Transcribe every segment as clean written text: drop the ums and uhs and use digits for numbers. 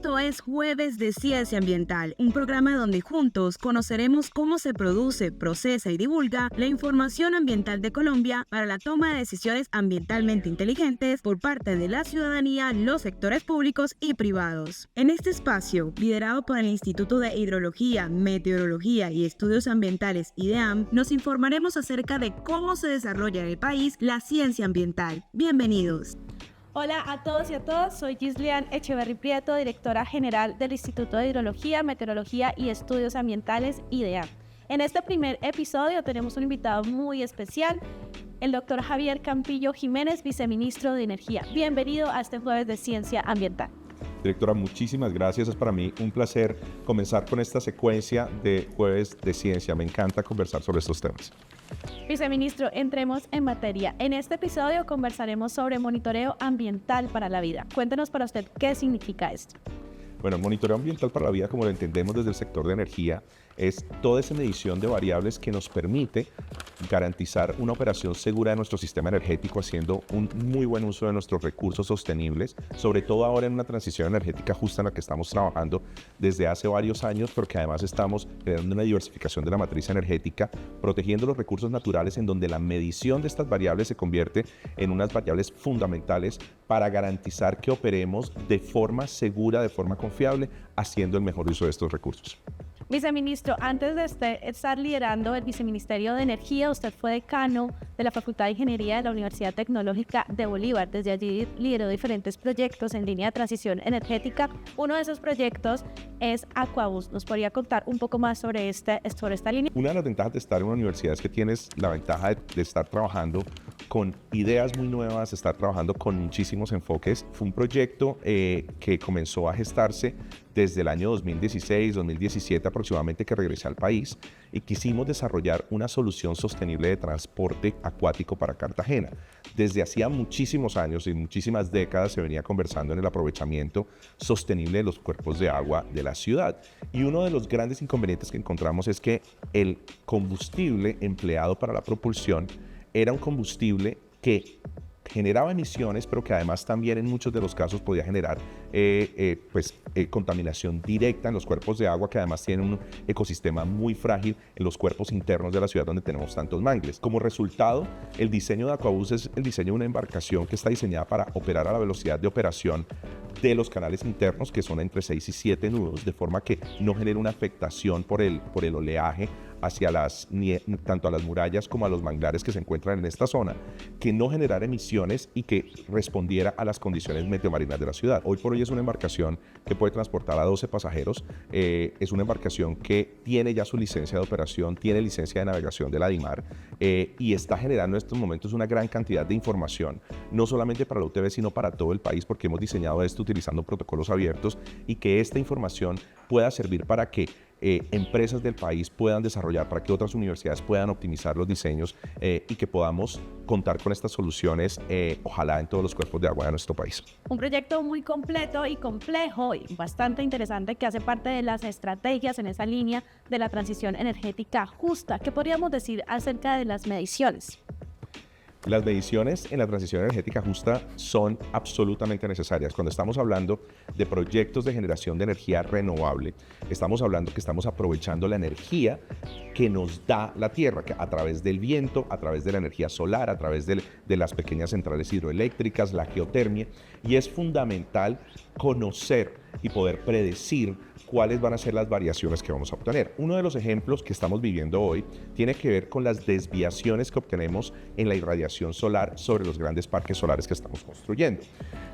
Esto es Jueves de Ciencia Ambiental, un programa donde juntos conoceremos cómo se produce, procesa y divulga la información ambiental de Colombia para la toma de decisiones ambientalmente inteligentes por parte de la ciudadanía, los sectores públicos y privados. En este espacio, liderado por el Instituto de Hidrología, Meteorología y Estudios Ambientales IDEAM, nos informaremos acerca de cómo se desarrolla en el país la ciencia ambiental. Bienvenidos. Hola a todos y a todas, soy Gislian Echeverry Prieto, directora general del Instituto de Hidrología, Meteorología y Estudios Ambientales IDEAM. En este primer episodio tenemos un invitado muy especial, el doctor Javier Campillo Jiménez, viceministro de Energía. Bienvenido a este Jueves de Ciencia Ambiental. Directora, muchísimas gracias. Es para mí un placer comenzar con esta secuencia de Jueves de Ciencia. Me encanta conversar sobre estos temas. Viceministro, entremos en materia. En este episodio conversaremos sobre monitoreo ambiental para la vida. Cuéntenos para usted qué significa esto. Bueno, el monitoreo ambiental para la vida, como lo entendemos desde el sector de energía, es toda esa medición de variables que nos permite garantizar una operación segura de nuestro sistema energético, haciendo un muy buen uso de nuestros recursos sostenibles, sobre todo ahora en una transición energética justa en la que estamos trabajando desde hace varios años, porque además estamos creando una diversificación de la matriz energética, protegiendo los recursos naturales, en donde la medición de estas variables se convierte en unas variables fundamentales para garantizar que operemos de forma segura, de forma confiable, haciendo el mejor uso de estos recursos. Viceministro, antes de estar liderando el Viceministerio de Energía, usted fue decano de la Facultad de Ingeniería de la Universidad Tecnológica de Bolívar. Desde allí lideró diferentes proyectos en línea de transición energética. Uno de esos proyectos es Aquabus. ¿Nos podría contar un poco más sobre esta línea? Una de las ventajas de estar en una universidad es que tienes la ventaja de estar trabajando con ideas muy nuevas, estar trabajando con muchísimos enfoques. Fue un proyecto que comenzó a gestarse desde el año 2016, 2017 aproximadamente, que regresé al país, y quisimos desarrollar una solución sostenible de transporte acuático para Cartagena. Desde hacía muchísimos años y muchísimas décadas se venía conversando en el aprovechamiento sostenible de los cuerpos de agua de la ciudad. Y uno de los grandes inconvenientes que encontramos es que el combustible empleado para la propulsión era un combustible que generaba emisiones, pero que además también en muchos de los casos podía generar contaminación directa en los cuerpos de agua, que además tienen un ecosistema muy frágil en los cuerpos internos de la ciudad donde tenemos tantos mangles. Como resultado, el diseño de Aquabus es el diseño de una embarcación que está diseñada para operar a la velocidad de operación de los canales internos, que son entre 6 y 7 nudos, de forma que no genere una afectación por el oleaje hacia tanto a las murallas como a los manglares que se encuentran en esta zona, que no generara emisiones y que respondiera a las condiciones meteomarinas de la ciudad. Hoy por hoy es una embarcación que puede transportar a 12 pasajeros, es una embarcación que tiene ya su licencia de operación, tiene licencia de navegación de la DIMAR, y está generando en estos momentos una gran cantidad de información, no solamente para la UTV, sino para todo el país, porque hemos diseñado esto utilizando protocolos abiertos, y que esta información pueda servir para que empresas del país puedan desarrollar, para que otras universidades puedan optimizar los diseños, y que podamos contar con estas soluciones, ojalá en todos los cuerpos de agua de nuestro país. Un proyecto muy completo y complejo y bastante interesante, que hace parte de las estrategias en esa línea de la transición energética justa. ¿Qué podríamos decir acerca de las mediciones? Las mediciones en la transición energética justa son absolutamente necesarias. Cuando estamos hablando de proyectos de generación de energía renovable, estamos hablando que estamos aprovechando la energía que nos da la Tierra, que a través del viento, a través de la energía solar, a través de las pequeñas centrales hidroeléctricas, la geotermia, y es fundamental conocer y poder predecir cuáles van a ser las variaciones que vamos a obtener. Uno de los ejemplos que estamos viviendo hoy tiene que ver con las desviaciones que obtenemos en la irradiación solar sobre los grandes parques solares que estamos construyendo.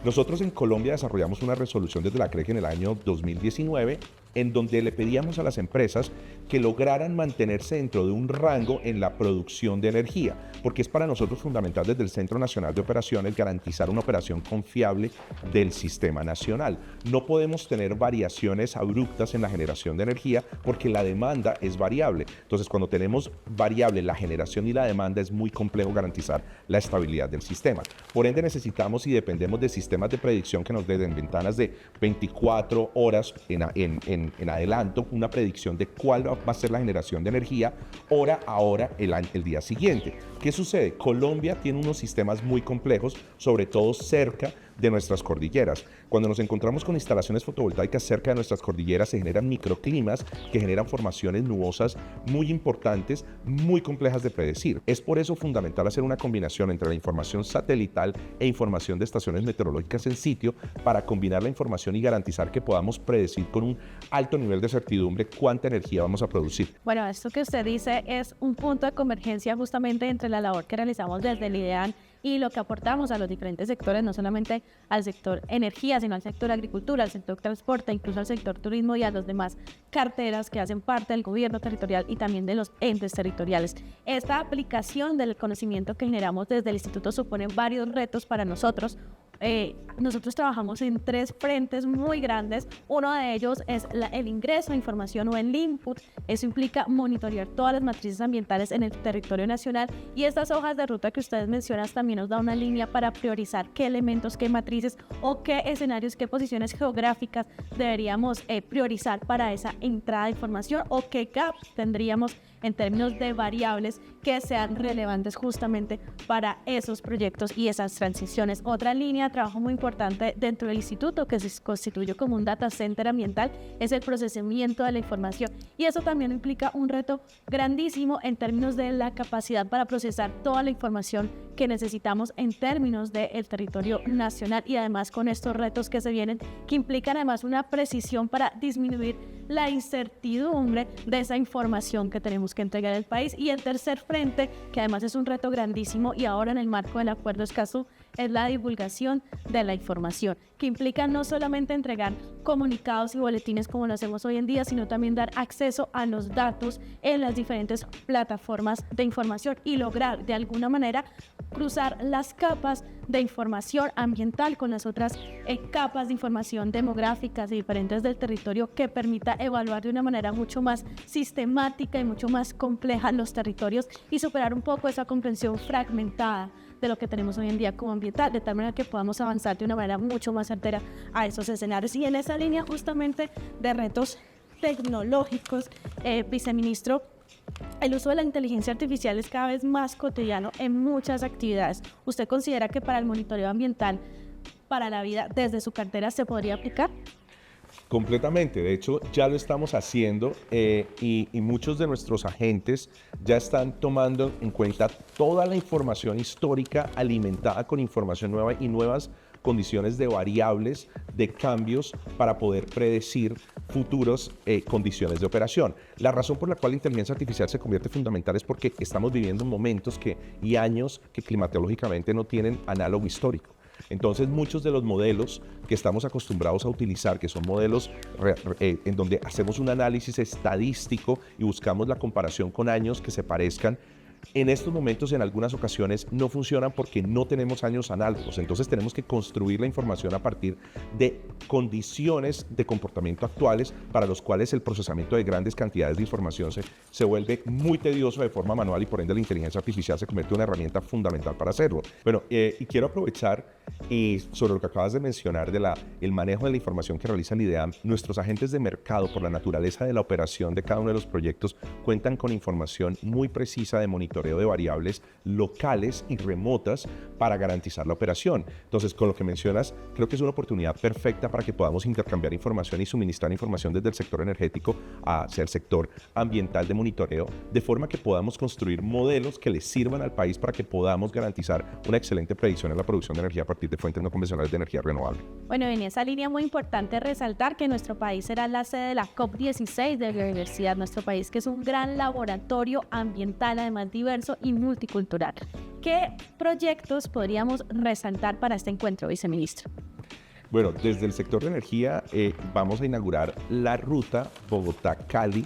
Nosotros en Colombia desarrollamos una resolución desde la CREG en el año 2019, en donde le pedíamos a las empresas que lograran mantenerse dentro de un rango en la producción de energía, porque es para nosotros fundamental desde el Centro Nacional de Operaciones garantizar una operación confiable del sistema nacional. No podemos tener variaciones abruptas en la generación de energía porque la demanda es variable. Entonces, cuando tenemos variable la generación y la demanda, es muy complejo garantizar la estabilidad del sistema. Por ende, necesitamos y dependemos de sistemas de predicción que nos den ventanas de 24 horas en adelanto, una predicción de cuál va a ser la generación de energía hora a hora el día siguiente. ¿Qué sucede? Colombia tiene unos sistemas muy complejos, sobre todo cerca de nuestras cordilleras. Cuando nos encontramos con instalaciones fotovoltaicas cerca de nuestras cordilleras, se generan microclimas que generan formaciones nubosas muy importantes, muy complejas de predecir. Es por eso fundamental hacer una combinación entre la información satelital e información de estaciones meteorológicas en sitio para combinar la información y garantizar que podamos predecir con un alto nivel de certidumbre cuánta energía vamos a producir. Bueno, esto que usted dice es un punto de convergencia justamente entre la labor que realizamos desde el IDEAN y lo que aportamos a los diferentes sectores, no solamente al sector energía, sino al sector agricultura, al sector transporte, incluso al sector turismo y a los demás carteras que hacen parte del gobierno territorial y también de los entes territoriales. Esta aplicación del conocimiento que generamos desde el instituto supone varios retos para nosotros. Nosotros trabajamos en 3 frentes muy grandes. Uno de ellos es el ingreso de información o el input. Eso implica monitorear todas las matrices ambientales en el territorio nacional, y estas hojas de ruta que ustedes mencionan también nos da una línea para priorizar qué elementos, qué matrices o qué escenarios, qué posiciones geográficas deberíamos priorizar para esa entrada de información, o qué gaps tendríamos en términos de variables que sean relevantes justamente para esos proyectos y esas transiciones. Otra línea de trabajo muy importante dentro del instituto, que se constituye como un data center ambiental, es el procesamiento de la información, y eso también implica un reto grandísimo en términos de la capacidad para procesar toda la información que necesitamos en términos del territorio nacional, y además con estos retos que se vienen, que implican además una precisión para disminuir la incertidumbre de esa información que tenemos que entregar al país. Y el tercer frente, que además es un reto grandísimo y ahora en el marco del Acuerdo Escazú, es la divulgación de la información, que implica no solamente entregar comunicados y boletines como lo hacemos hoy en día, sino también dar acceso a los datos en las diferentes plataformas de información y lograr de alguna manera cruzar las capas de información ambiental con las otras capas de información demográficas y diferentes del territorio, que permita evaluar de una manera mucho más sistemática y mucho más compleja los territorios y superar un poco esa comprensión fragmentada de lo que tenemos hoy en día como ambiental, de tal manera que podamos avanzar de una manera mucho más certera a esos escenarios. Y en esa línea justamente de retos tecnológicos, viceministro, el uso de la inteligencia artificial es cada vez más cotidiano en muchas actividades. ¿Usted considera que para el monitoreo ambiental, para la vida, desde su cartera se podría aplicar? Completamente, de hecho ya lo estamos haciendo y muchos de nuestros agentes ya están tomando en cuenta toda la información histórica alimentada con información nueva y nuevas condiciones de variables, de cambios para poder predecir futuras condiciones de operación. La razón por la cual la inteligencia artificial se convierte fundamental es porque estamos viviendo momentos y años que climatológicamente no tienen análogo histórico. Entonces, muchos de los modelos que estamos acostumbrados a utilizar, que son modelos en donde hacemos un análisis estadístico y buscamos la comparación con años que se parezcan, en estos momentos en algunas ocasiones no funcionan porque no tenemos años análogos. Entonces tenemos que construir la información a partir de condiciones de comportamiento actuales, para los cuales el procesamiento de grandes cantidades de información se vuelve muy tedioso de forma manual, y por ende la inteligencia artificial se convierte en una herramienta fundamental para hacerlo. Bueno, y quiero aprovechar sobre lo que acabas de mencionar el manejo de la información que realiza el IDEAM. Nuestros agentes de mercado, por la naturaleza de la operación de cada uno de los proyectos, cuentan con información muy precisa de monitoreo de variables locales y remotas para garantizar la operación. Entonces, con lo que mencionas, creo que es una oportunidad perfecta para que podamos intercambiar información y suministrar información desde el sector energético hacia el sector ambiental de monitoreo, de forma que podamos construir modelos que les sirvan al país para que podamos garantizar una excelente predicción en la producción de energía a partir de fuentes no convencionales de energía renovable. Bueno, en esa línea muy importante resaltar que nuestro país será la sede de la COP16 de biodiversidad, nuestro país que es un gran laboratorio ambiental, además diverso y multicultural. ¿Qué proyectos podríamos resaltar para este encuentro, viceministro? Bueno, desde el sector de energía vamos a inaugurar la ruta Bogotá-Cali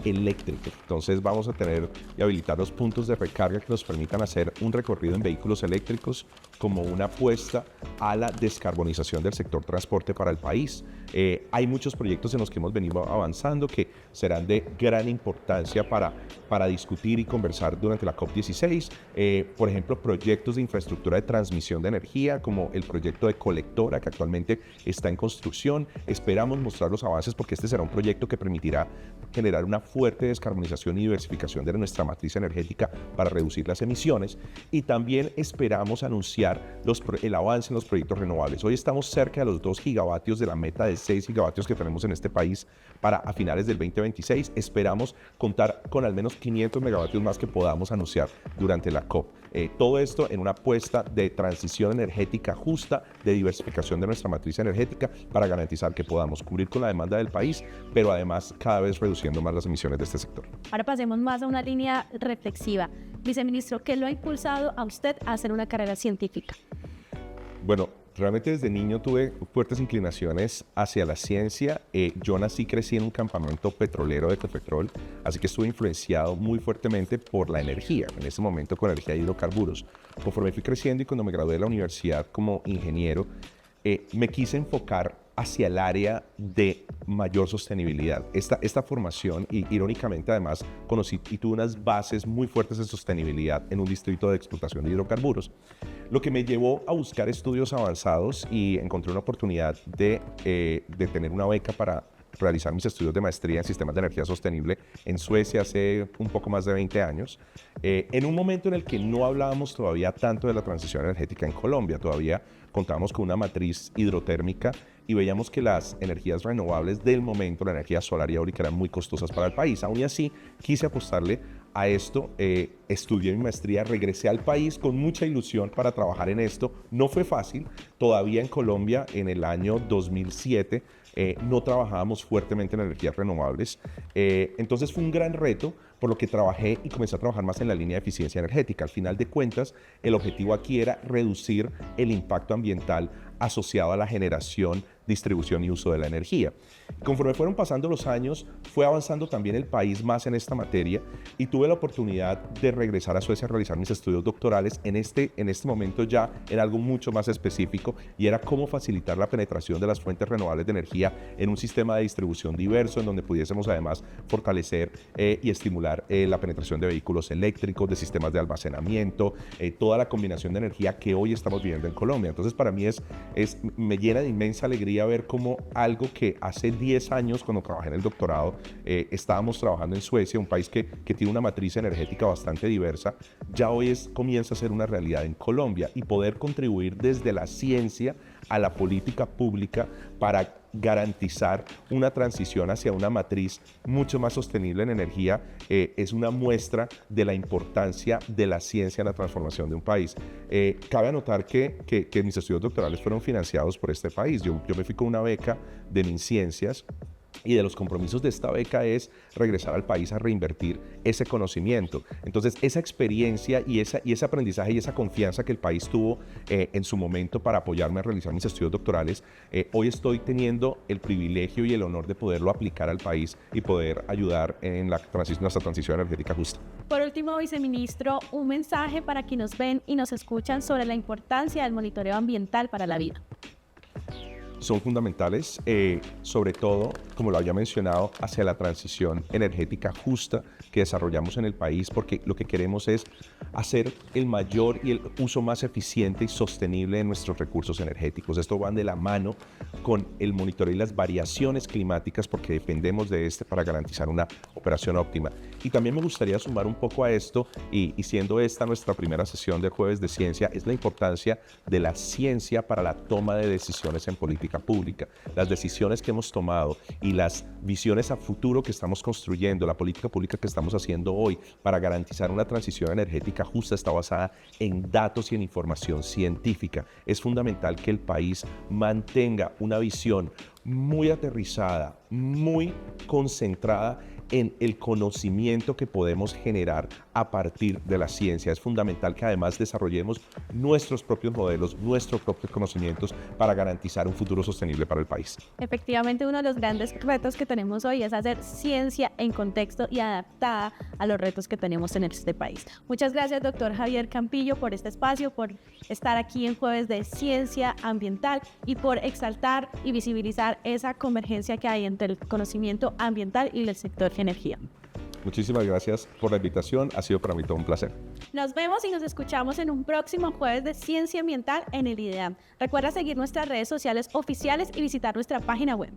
eléctrica. Entonces vamos a tener y habilitar los puntos de recarga que nos permitan hacer un recorrido en vehículos eléctricos como una apuesta a la descarbonización del sector transporte para el país. Hay muchos proyectos en los que hemos venido avanzando que serán de gran importancia para discutir y conversar durante la COP16. Por ejemplo, proyectos de infraestructura de transmisión de energía, como el proyecto de colectora que actualmente está en construcción. Esperamos mostrar los avances porque este será un proyecto que permitirá generar una fuerte descarbonización y diversificación de nuestra matriz energética para reducir las emisiones. Y también esperamos anunciar apoyar el avance en los proyectos renovables. Hoy estamos cerca de los 2 gigavatios de la meta de 6 gigavatios que tenemos en este país para a finales del 2026. Esperamos contar con al menos 500 megavatios más que podamos anunciar durante la COP. Todo esto en una apuesta de transición energética justa, de diversificación de nuestra matriz energética para garantizar que podamos cubrir con la demanda del país, pero además cada vez reduciendo más las emisiones de este sector. Ahora pasemos más a una línea reflexiva. Viceministro, ¿qué lo ha impulsado a usted a hacer una carrera científica? Bueno, realmente desde niño tuve fuertes inclinaciones hacia la ciencia. Yo crecí en un campamento petrolero de Ecopetrol, así que estuve influenciado muy fuertemente por la energía, en ese momento con energía de hidrocarburos. Conforme fui creciendo y cuando me gradué de la universidad como ingeniero, me quise enfocar hacia el área de mayor sostenibilidad. Esta formación, y irónicamente además conocí y tuve unas bases muy fuertes de sostenibilidad en un distrito de explotación de hidrocarburos, lo que me llevó a buscar estudios avanzados y encontré una oportunidad de tener una beca para realizar mis estudios de maestría en sistemas de energía sostenible en Suecia hace un poco más de 20 años, en un momento en el que no hablábamos todavía tanto de la transición energética en Colombia. Todavía contábamos con una matriz hidrotérmica y veíamos que las energías renovables del momento, la energía solar y eólica, eran muy costosas para el país. Aún así, quise apostarle a esto, estudié mi maestría, regresé al país con mucha ilusión para trabajar en esto. No fue fácil, todavía en Colombia en el año 2007 no trabajábamos fuertemente en energías renovables, entonces fue un gran reto, por lo que trabajé y comencé a trabajar más en la línea de eficiencia energética. Al final de cuentas, el objetivo aquí era reducir el impacto ambiental asociado a la generación, distribución y uso de la energía. Conforme fueron pasando los años, fue avanzando también el país más en esta materia y tuve la oportunidad de regresar a Suecia a realizar mis estudios doctorales en este momento ya en algo mucho más específico, y era cómo facilitar la penetración de las fuentes renovables de energía en un sistema de distribución diverso en donde pudiésemos además fortalecer y estimular la penetración de vehículos eléctricos, de sistemas de almacenamiento, toda la combinación de energía que hoy estamos viviendo en Colombia. Entonces para mí me llena de inmensa alegría ver cómo algo que hace 10 años, cuando trabajé en el doctorado, estábamos trabajando en Suecia, un país que tiene una matriz energética bastante diversa, ya hoy comienza a ser una realidad en Colombia, y poder contribuir desde la ciencia a la política pública para garantizar una transición hacia una matriz mucho más sostenible en energía es una muestra de la importancia de la ciencia en la transformación de un país. Cabe anotar que mis estudios doctorales fueron financiados por este país. Yo me fui con una beca de MinCiencias, y de los compromisos de esta beca es regresar al país a reinvertir ese conocimiento. Entonces, esa experiencia y ese aprendizaje y esa confianza que el país tuvo en su momento para apoyarme a realizar mis estudios doctorales, hoy estoy teniendo el privilegio y el honor de poderlo aplicar al país y poder ayudar en nuestra transición energética justa. Por último, viceministro, un mensaje para quienes nos ven y nos escuchan sobre la importancia del monitoreo ambiental para la vida. Son fundamentales, sobre todo, como lo había mencionado, hacia la transición energética justa que desarrollamos en el país, porque lo que queremos es hacer el mayor y el uso más eficiente y sostenible de nuestros recursos energéticos. Esto va de la mano con el monitoreo y las variaciones climáticas, porque dependemos de para garantizar una operación óptima. Y también me gustaría sumar un poco a esto, y siendo esta nuestra primera sesión de Jueves de Ciencia, es la importancia de la ciencia para la toma de decisiones en política pública. Las decisiones que hemos tomado y las visiones a futuro que estamos construyendo, la política pública que estamos haciendo hoy para garantizar una transición energética justa, está basada en datos y en información científica. Es fundamental que el país mantenga una visión muy aterrizada, muy concentrada en el conocimiento que podemos generar a partir de la ciencia. Es fundamental que además desarrollemos nuestros propios modelos, nuestros propios conocimientos para garantizar un futuro sostenible para el país. Efectivamente, uno de los grandes retos que tenemos hoy es hacer ciencia en contexto y adaptada a los retos que tenemos en este país. Muchas gracias, doctor Javier Campillo, por este espacio, por estar aquí en Jueves de Ciencia Ambiental y por exaltar y visibilizar esa convergencia que hay entre el conocimiento ambiental y el sector energía. Muchísimas gracias por la invitación, ha sido para mí todo un placer. Nos vemos y nos escuchamos en un próximo Jueves de Ciencia Ambiental en el IDEAM. Recuerda seguir nuestras redes sociales oficiales y visitar nuestra página web.